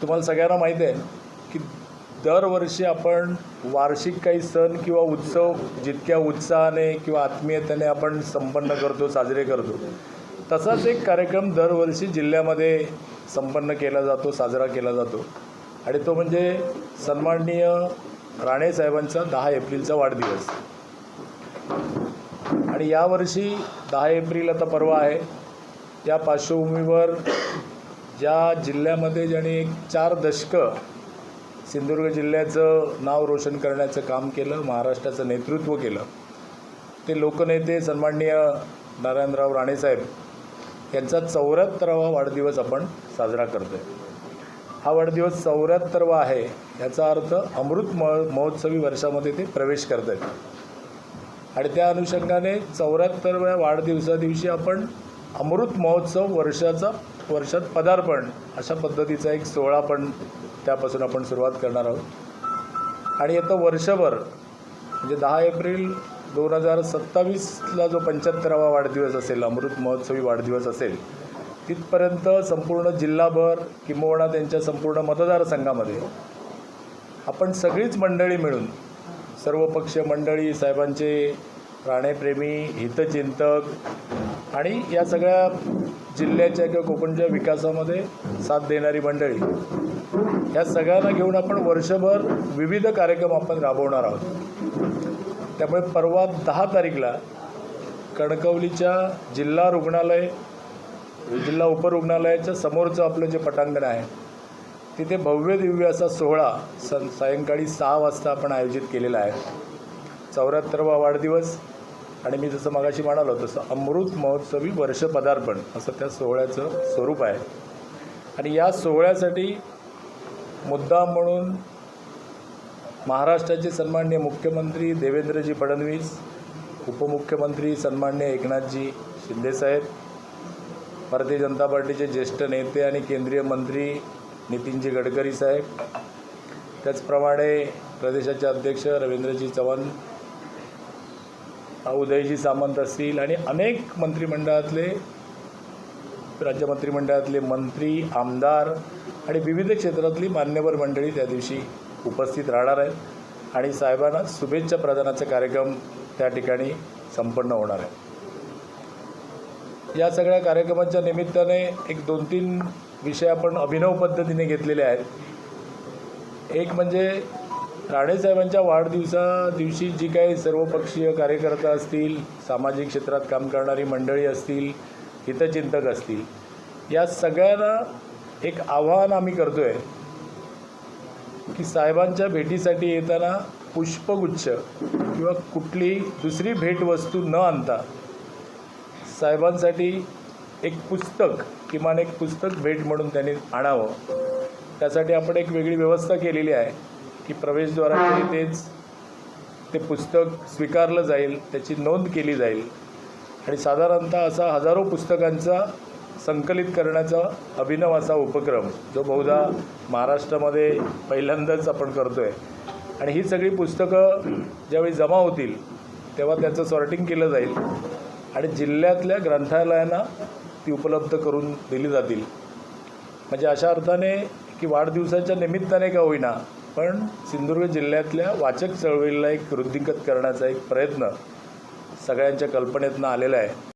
तुम्हाला सगळ्यांना माहीत आहे की दरवर्षी आपण वार्षिक काही सण किंवा उत्सव जितक्या उत्साहाने किंवा आत्मीयतेने आपण संपन्न करतो, साजरे करतो, तसाच एक कार्यक्रम दरवर्षी जिल्ह्यामध्ये संपन्न केला जातो, साजरा केला जातो आणि तो म्हणजे सन्माननीय राणे साहेबांचा 10 एप्रिलचा वाढदिवस. आणि यावर्षी 10 एप्रिल आता परवा आहे. या पार्श्वभूमीवर ज्या जिल्ह्यामध्ये ज्यांनी 4 दशकं सिंधुदुर्ग जिल्ह्याचं नाव रोशन करण्याचं काम केलं, महाराष्ट्राचं नेतृत्व केलं, ते लोकनेते सन्माननीय नारायणराव राणेसाहेब यांचा 74वा वाढदिवस आपण साजरा करतो आहे. हा वाढदिवस 74वा आहे, याचा अर्थ अमृत महोत्सवी वर्षामध्ये ते प्रवेश करत आहेत. आणि त्या अनुषंगाने 74व्या वाढदिवसादिवशी आपण अमृत महोत्सव वर्षात पदार्पण अशा पद्धतीचा एक सोहळा पण त्यापासून आपण सुरुवात करणार आहोत. आणि येतं वर्षभर म्हणजे 10 एप्रिल 2027ला जो 75वा वाढदिवस असेल, अमृत महोत्सवी वाढदिवस असेल, तिथपर्यंत संपूर्ण जिल्हाभर किंबहुना त्यांच्या संपूर्ण मतदारसंघामध्ये आपण सगळीच मंडळी मिळून, सर्वपक्षीय मंडळी, साहेबांचे राणेप्रेमी, हितचिंतक आणि या सगळ्या जिल्ह्याच्या किंवा कोकणच्या विकासामध्ये साथ देणारी मंडळी, या सगळ्यांना घेऊन आपण वर्षभर विविध कार्यक्रम आपण राबवणार आहोत. त्यामुळे परवा 10 तारीखला कणकवलीच्या जिल्हा उपरुग्णालयाच्या समोरचं आपलं जे पटांगण आहे, तिथे भव्य दिव्य असा सोहळा सायंकाळी 6 वाजता आपण आयोजित केलेला आहे. 74वा वाढदिवस आणि मी जसं मगाशी म्हणालो तसं अमृत महोत्सवी वर्ष पदार्पण असं त्या सोहळ्याचं स्वरूप आहे. आणि या सोहळ्यासाठी मुद्दाम म्हणून महाराष्ट्राचे सन्माननीय मुख्यमंत्री देवेंद्रजी फडणवीस, उपमुख्यमंत्री सन्माननीय एकनाथजी शिंदेसाहेब, भारतीय जनता पार्टीचे ज्येष्ठ नेते आणि केंद्रीय मंत्री नितीनजी गडकरी साहेब, त्याचप्रमाणे प्रदेशाचे अध्यक्ष रवींद्रजी चव्हाण, उदयजी सामंत असतील आणि अनेक राज्य मंत्रिमंडळातले मंत्री, आमदार आणि विविध क्षेत्रातली मान्यवर मंडळी त्या दिवशी उपस्थित राहणार आहेत आणि साहेबांना शुभेच्छा प्रदानाचा कार्यक्रम त्या ठिकाणी संपन्न होणार आहे. या सगळ्या कार्यक्रमाच्या निमित्ताने एक 2-3 विषय आपण अभिनव पद्धतीने घेतलेले आहेत. एक म्हणजे राणेसाहेबांच्या वाढदिवसा दिवशी जी काही सर्वपक्षीय कार्यकर्ता असतील, सामाजिक क्षेत्रात काम करणारी मंडळी असतील, हितचिंतक असतील, या सगळ्यांना एक आवाहन आम्ही करतो आहे की साहेबांच्या भेटीसाठी येताना पुष्पगुच्छ किंवा कुठली दुसरी भेटवस्तू न आणता साहेबांसाठी एक पुस्तक, किमान एक पुस्तक भेट म्हणून त्यांनी आणावं. त्यासाठी आपण एक वेगळी व्यवस्था केलेली आहे की प्रवेशद्वाराच्या इथेच ते पुस्तक स्वीकारलं जाईल, त्याची नोंद केली जाईल आणि साधारणतः असा हजारो पुस्तकांचा संकलित करण्याचा अभिनव असा उपक्रम जो बहुधा महाराष्ट्रामध्ये पहिल्यांदाच आपण करतो आहे. आणि ही सगळी पुस्तकं ज्यावेळी जमा होतील तेव्हा त्याचं सॉर्टिंग केलं जाईल आणि जिल्ह्यातल्या ग्रंथालयांना ती उपलब्ध करून दिली जातील. म्हणजे अशा अर्थाने की वाढदिवसाच्या निमित्ताने का होईना पण सिंधुदुर्ग जिल्ह्यातल्या वाचक चळवळीला एक वृद्धिंगत करण्याचा एक प्रयत्न सगळ्यांच्या कल्पनेतनं आलेला आहे.